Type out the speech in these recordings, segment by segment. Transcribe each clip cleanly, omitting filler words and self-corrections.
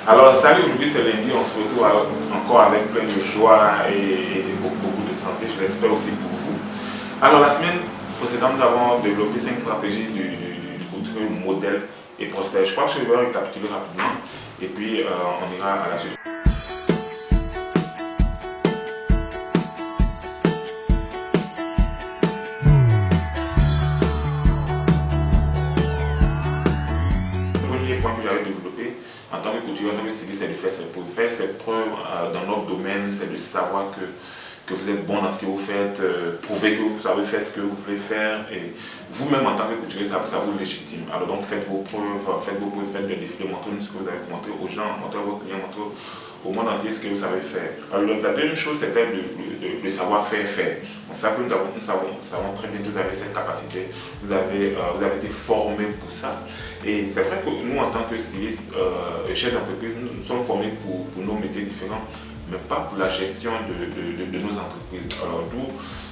Alors, salut, aujourd'hui c'est lundi, on se retrouve encore avec plein de joie et beaucoup de santé, je l'espère aussi pour vous. Alors, la semaine précédente, nous avons développé 5 stratégies du portefeuille modèle et prospère. Je crois que je vais récapituler rapidement et puis on ira à la suite. Le premier point que j'avais développé en tant que couturier, en tant que styliste, c'est de faire ses preuves. Faire ses preuves dans notre domaine, c'est de savoir que vous êtes bon dans ce que vous faites, prouver que vous savez faire ce que vous voulez faire et vous-même en tant que couturier, ça vous légitime. Alors donc faites vos preuves, faites des défilés, montrez-nous ce que vous avez montré aux gens, montrez à vos clients, montrez au monde entier ce que vous savez faire. Alors la deuxième chose, c'était de savoir faire. On sait que nous savons très bien que vous avez cette capacité, vous avez été formé pour ça. Et c'est vrai que nous, en tant que stylistes, chefs d'entreprise, nous sommes formés pour nos métiers différents, mais pas pour la gestion de nos entreprises. Alors d'où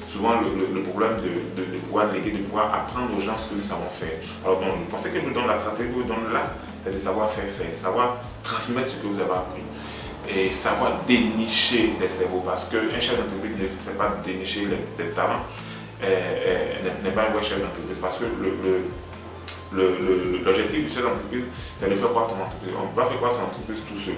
souvent le problème de pouvoir léguer, de pouvoir apprendre aux gens ce que nous savons faire. Alors donc, le conseil que nous donne, la stratégie que nous donne là, c'est de savoir faire, savoir transmettre ce que vous avez appris. Et savoir dénicher des cerveaux, parce qu'un chef d'entreprise ne sait pas dénicher des talents, n'est pas un vrai chef d'entreprise, parce que l'objectif du chef d'entreprise, c'est de faire croître son entreprise. On ne peut pas faire croître son entreprise tout seul.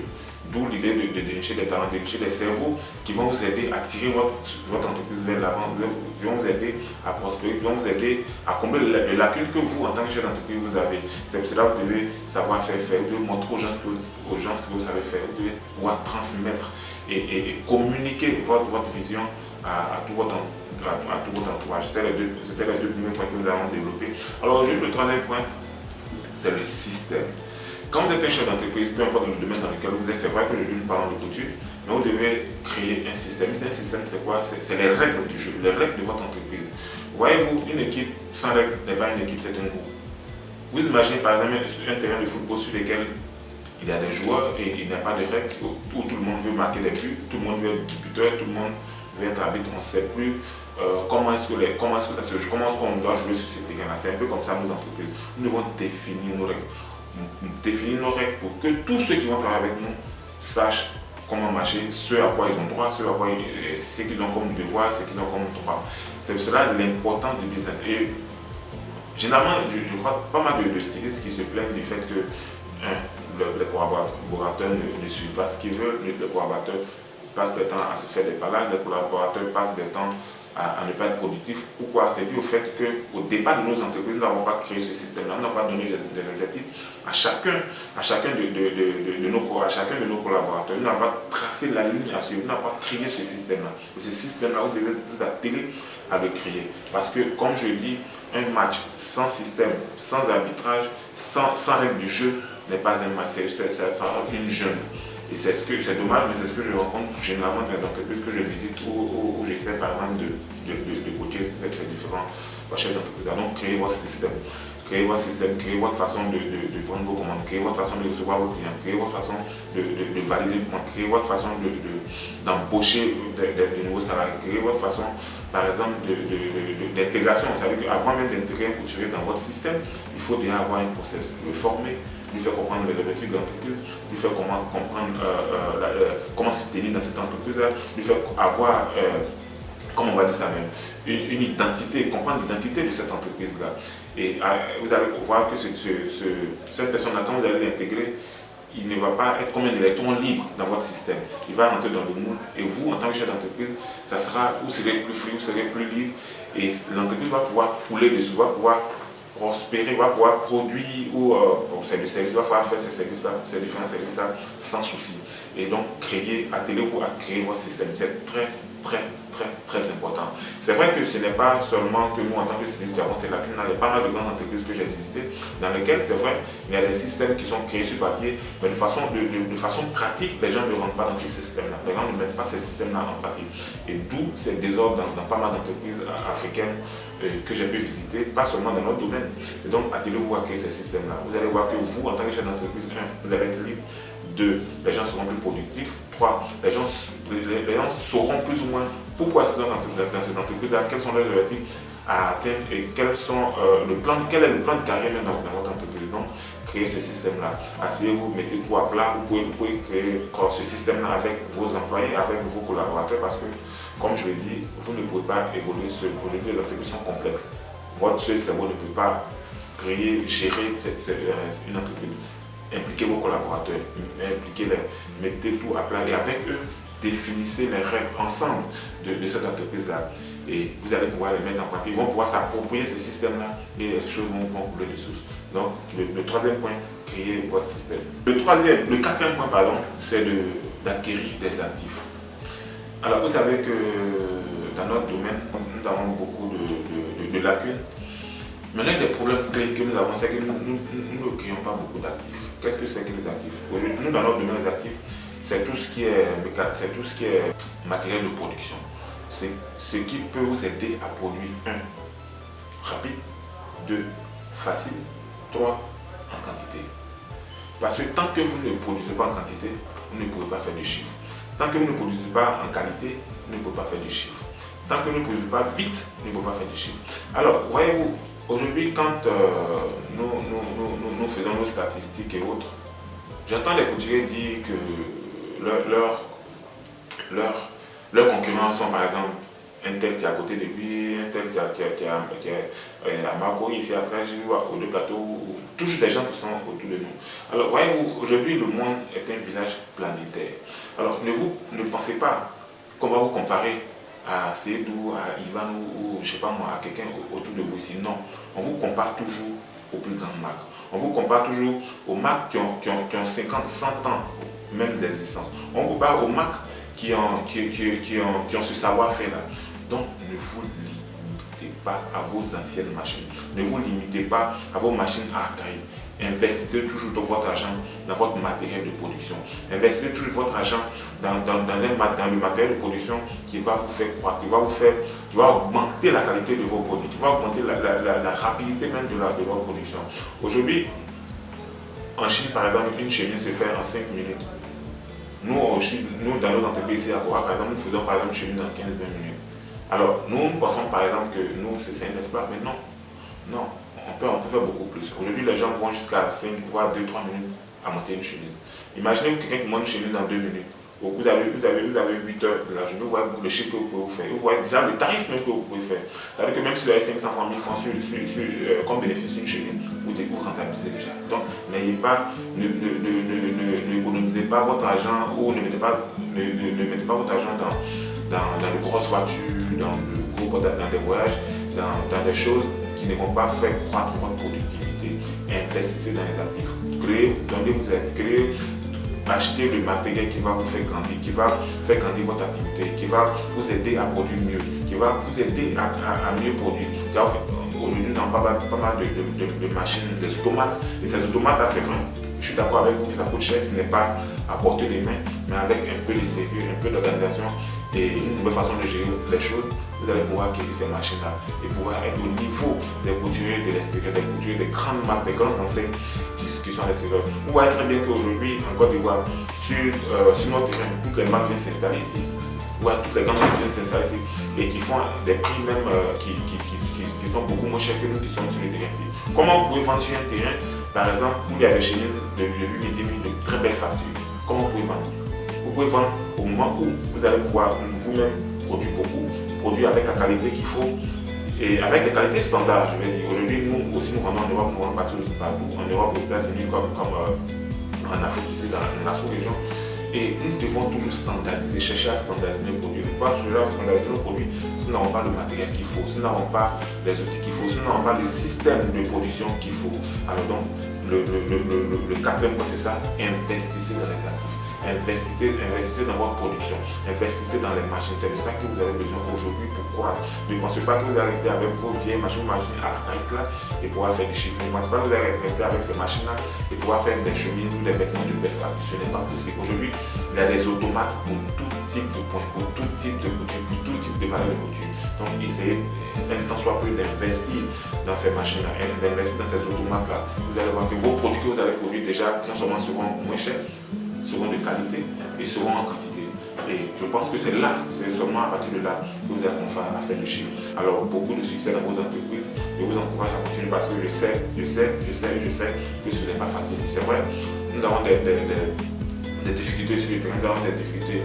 D'où l'idée de dénicher des talents, dénicher des cerveaux qui vont vous aider à tirer votre entreprise vers l'avant, qui vont vous aider à prospérer, qui vont vous aider à combler les lacunes que vous, en tant que chef d'entreprise, vous avez. C'est pour cela que vous devez savoir faire, vous devez montrer aux gens ce que vous savez faire, vous devez pouvoir transmettre et communiquer votre vision à tout votre entourage. C'était les deux premiers points que nous avons développés. Alors aujourd'hui, le troisième point, c'est le système. Quand vous êtes un chef d'entreprise, peu importe le domaine dans lequel vous êtes, c'est vrai que je nous parle de couture, mais vous devez créer un système. C'est un système, c'est quoi? C'est les règles du jeu, les règles de votre entreprise. Voyez-vous, une équipe sans règles n'est pas une équipe, c'est un groupe. Vous imaginez par exemple un terrain de football sur lequel il y a des joueurs et il n'y a pas de règles, où tout le monde veut marquer des buts, tout le monde veut être buteur, tout le monde veut être arbitre, on ne sait plus comment est-ce que ça se joue, comment est-ce qu'on doit jouer sur ces terrains-là. C'est un peu comme ça nos entreprises. Nous devons définir nos règles. Définir nos règles pour que tous ceux qui vont travailler avec nous sachent comment marcher, ce à quoi ils ont droit, ce qu'ils ont comme devoir, ce qu'ils ont comme droit. C'est cela l'importance du business. Et généralement, je crois pas mal de stylistes qui se plaignent du fait que les collaborateurs ne suivent pas ce qu'ils veulent, les collaborateurs passent leur temps à se faire des palades, les collaborateurs passent leur temps à ne pas être productif. Pourquoi? C'est dû au fait qu'au départ de nos entreprises, nous n'avons pas créé ce système-là, nous n'avons pas donné des objectifs à chacun de nos collaborateurs. Nous n'avons pas tracé la ligne à suivre, nous n'avons pas créé ce système-là. Et ce système-là, vous devez vous atteler à le créer. Parce que, comme je dis, un match sans système, sans arbitrage, sans règle du jeu n'est pas un match, ça sera une jeune. Et c'est dommage, mais c'est ce que je rencontre généralement dans les entreprises que je visite où j'essaie par exemple de coacher ces différents chefs d'entreprise. Donc créez votre système, créez votre façon de prendre vos commandes, créez votre façon de recevoir vos clients, créez votre façon de valider les commandes, créez votre façon d'embaucher de nouveaux salariés, créez votre façon par exemple d'intégration. Vous savez qu'avant même d'intégrer un couturier dans votre système, il faut déjà avoir un process, le former, lui faire comprendre les objectifs de l'entreprise, lui faire comprendre comment se tenir dans cette entreprise-là, lui faire avoir, comment on va dire ça même, une identité, comprendre l'identité de cette entreprise-là. Et vous allez voir que cette personne-là, quand vous allez l'intégrer, il ne va pas être comme un électron libre dans votre système. Il va rentrer dans le moule et vous, en tant que chef d'entreprise, vous serez plus free, vous serez plus libre et l'entreprise va pouvoir couler dessus, va pouvoir prospérer, va pouvoir produire ou c'est le service, va pouvoir faire ces services-là, ces différents services-là sans souci. Et donc, attelez-vous à créer votre système. C'est très important. C'est vrai que ce n'est pas seulement que nous, en tant que stylistes, avons ces lacunes. Il y a pas mal de grandes entreprises que j'ai visitées, dans lesquelles, c'est vrai, il y a des systèmes qui sont créés sur papier, mais de façon pratique, les gens ne rentrent pas dans ces systèmes-là. Les gens ne mettent pas ces systèmes-là en pratique. Et d'où ces désordres dans pas mal d'entreprises africaines que j'ai pu visiter, pas seulement dans notre domaine. Et donc, attelez-vous à créer ces systèmes-là. Vous allez voir que vous, en tant que chef d'entreprise, vous allez être libre. 2, les gens seront plus productifs. 3, les gens sauront plus ou moins pourquoi ils sont dans cette entreprise-là, quels sont leurs objectifs à atteindre et quel est le plan de carrière dans votre entreprise. Donc, créer ce système-là. Asseyez-vous, mettez tout à plat. Vous pouvez créer ce système-là avec vos employés, avec vos collaborateurs, parce que, comme je l'ai dit, vous ne pouvez pas évoluer seul. Aujourd'hui, les entreprises sont complexes. Votre seul cerveau ne peut pas créer, gérer une entreprise. Impliquez vos collaborateurs, impliquez-les, mettez tout à plat et avec eux, définissez les règles ensemble de cette entreprise-là. Et vous allez pouvoir les mettre en pratique. Ils vont pouvoir s'approprier ce système-là et les choses vont couler de source. Donc, le troisième point, créer votre système. Le quatrième point, pardon, c'est d'acquérir des actifs. Alors, vous savez que dans notre domaine, nous avons beaucoup de lacunes. Mais l'un des problèmes clés que nous avons, c'est que nous ne créons pas beaucoup d'actifs. Qu'est-ce que c'est que les actifs? Nous, dans notre domaine, les actifs, c'est tout ce qui est matériel de production. C'est ce qui peut vous aider à produire 1. Rapide, 2. Facile, 3. En quantité. Parce que tant que vous ne produisez pas en quantité, vous ne pouvez pas faire de chiffres. Tant que vous ne produisez pas en qualité, vous ne pouvez pas faire de chiffres. Tant que vous ne produisez pas vite, vous ne pouvez pas faire de chiffres. Alors, voyez-vous, aujourd'hui, quand nous faisons nos statistiques et autres, j'entends les couturiers dire que leurs concurrents sont par exemple un tel qui est à côté de lui, un tel qui est à Marco, ici à Trèges, ou de plateau, toujours des gens qui sont autour de nous. Alors voyez-vous, aujourd'hui le monde est un village planétaire. Alors ne pensez pas qu'on va vous comparer à Cédou, à Ivan ou je sais pas moi, à quelqu'un autour de vous ici. Non, on vous compare toujours aux plus grandes marques. On vous compare toujours aux marques qui ont 50, 100 ans même d'existence. On vous compare aux marques qui ont ce savoir-faire là. Donc ne vous limitez pas à vos anciennes machines. Ne vous limitez pas à vos machines archaïques. Investissez toujours votre argent dans votre matériel de production. Investissez toujours votre argent dans le matériel de production qui va vous faire croître, qui va augmenter la qualité de vos produits, qui va augmenter la rapidité même de votre production. Aujourd'hui, en Chine, par exemple, une chemise se fait en 5 minutes. Nous, dans nos entreprises ici à Goa, par exemple, nous faisons par exemple une chemise en 15-20 minutes. Alors, nous pensons par exemple que nous, c'est un espace, mais non. Non, on peut faire beaucoup plus. Aujourd'hui, les gens vont jusqu'à 5, voire 2-3 minutes à monter une chemise. Imaginez quelqu'un qui monte une chemise dans 2 minutes. Vous avez 8 heures de la journée, vous voyez le chiffre que vous pouvez vous faire. Vous voyez déjà le tarif même que vous pouvez faire. C'est-à-dire que même si vous avez 500 francs, 1000 francs comme bénéfice une chemise, vous rentabilisez déjà. Donc, n'économisez pas votre argent ou ne mettez pas votre argent dans de grosses voitures, dans des voyages, dans des choses qui ne vont pas faire croître votre productivité. Investissez dans les actifs. Achetez le matériel qui va vous faire grandir, qui va faire grandir votre activité, qui va vous aider à produire mieux, qui va vous aider à mieux produire. Aujourd'hui, nous avons pas mal de machines, des automates. Et ces automates, c'est vrai, je suis d'accord avec vous que ça coûte cher, ce n'est pas à porter les mains, mais avec un peu de sérieux, un peu d'organisation et une nouvelle façon de gérer les choses, vous allez pouvoir acquérir ces machines-là et pouvoir être au niveau des couturiers de l'extérieur, des couturiers des grandes marques, des grandes enseignes qui sont à l'extérieur. Vous voyez très bien qu'aujourd'hui, en Côte d'Ivoire, sur notre terrain, toutes les marques viennent s'installer ici. Vous voyez, toutes les grandes marques viennent s'installer ici et qui font des prix même qui sont beaucoup moins chers que nous qui sommes sur le terrain ici. Comment vous pouvez vendre sur un terrain, par exemple, où il y a des chemises de 8 mm de très belles factures? Comment vous pouvez vendre? Vous pouvez vendre au moment où vous allez pouvoir vous-même produire beaucoup, produire avec la qualité qu'il faut et avec des qualités standards. Je vais dire, aujourd'hui, nous aussi nous vendons en Europe, nous vendons partout, en Europe, aux États-Unis, comme en Afrique, ici, dans la sous-région. Et nous devons toujours standardiser, chercher à standardiser nos produits. Ne pas chercher à standardiser nos produits si nous n'avons pas le matériel qu'il faut, si nous n'avons pas les outils qu'il faut, si nous n'avons pas le système de production qu'il faut. Alors donc, le quatrième point, c'est ça, investissez dans les actifs. Investissez dans votre production, investissez dans les machines. C'est de ça que vous avez besoin aujourd'hui. Pourquoi? Ne pensez pas que vous allez rester avec vos vieilles machines archaïques là et pouvoir faire des chiffres. Ne pensez pas que vous allez rester avec ces machines là et pouvoir faire des chemises ou des vêtements de belle fabrique. Ce n'est pas possible. Aujourd'hui, il y a des automates pour tout type de points, pour tout type de couture, pour tout type de valeur de couture. Donc essayez un temps soit peu d'investir dans ces machines là, d'investir dans ces automates là. Vous allez voir que vos produits que vous allez produire déjà non seulement seront moins chers, seront de qualité et seront en quantité. Et je pense que c'est là, c'est seulement à partir de là que vous allez commencer à faire du chiffre. Alors beaucoup de succès dans vos entreprises. je vous encourage à continuer parce que je sais que ce n'est pas facile. C'est vrai, nous avons des difficultés sur le terrain, nous avons des difficultés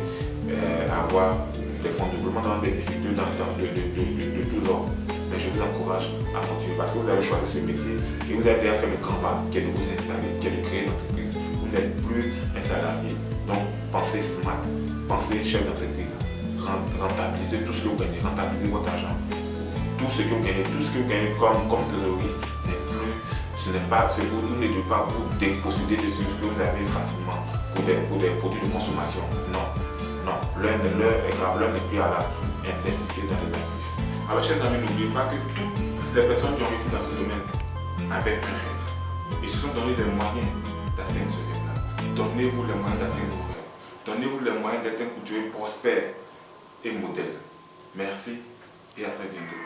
à avoir des fonds de développement, nous avons des difficultés de tous ordres. Mais je vous encourage à continuer parce que vous avez choisi ce métier et vous avez déjà fait le grand pas qui est de vous installer, qui est de créer une entreprise. Vous n'êtes plus un salarié. Donc pensez smart, pensez chef d'entreprise, rentabilisez tout ce que vous gagnez, rentabilisez votre argent. Tout ce que vous gagnez comme trésorerie n'est plus, ce n'est pas, vous ne devez pas vous déposséder de ce que vous avez facilement pour des produits de consommation. Non, l'heure est grave, l'heure n'est plus à la investissez dans les actifs. Alors chers amis, n'oubliez pas que toutes les personnes qui ont réussi dans ce domaine avaient un rêve. Ils se sont donné des moyens d'atteindre ce rêve-là. Donnez-vous les moyens d'atteindre vos rêves. Donnez-vous les moyens d'être un couturier prospère et modèle. Merci et à très bientôt.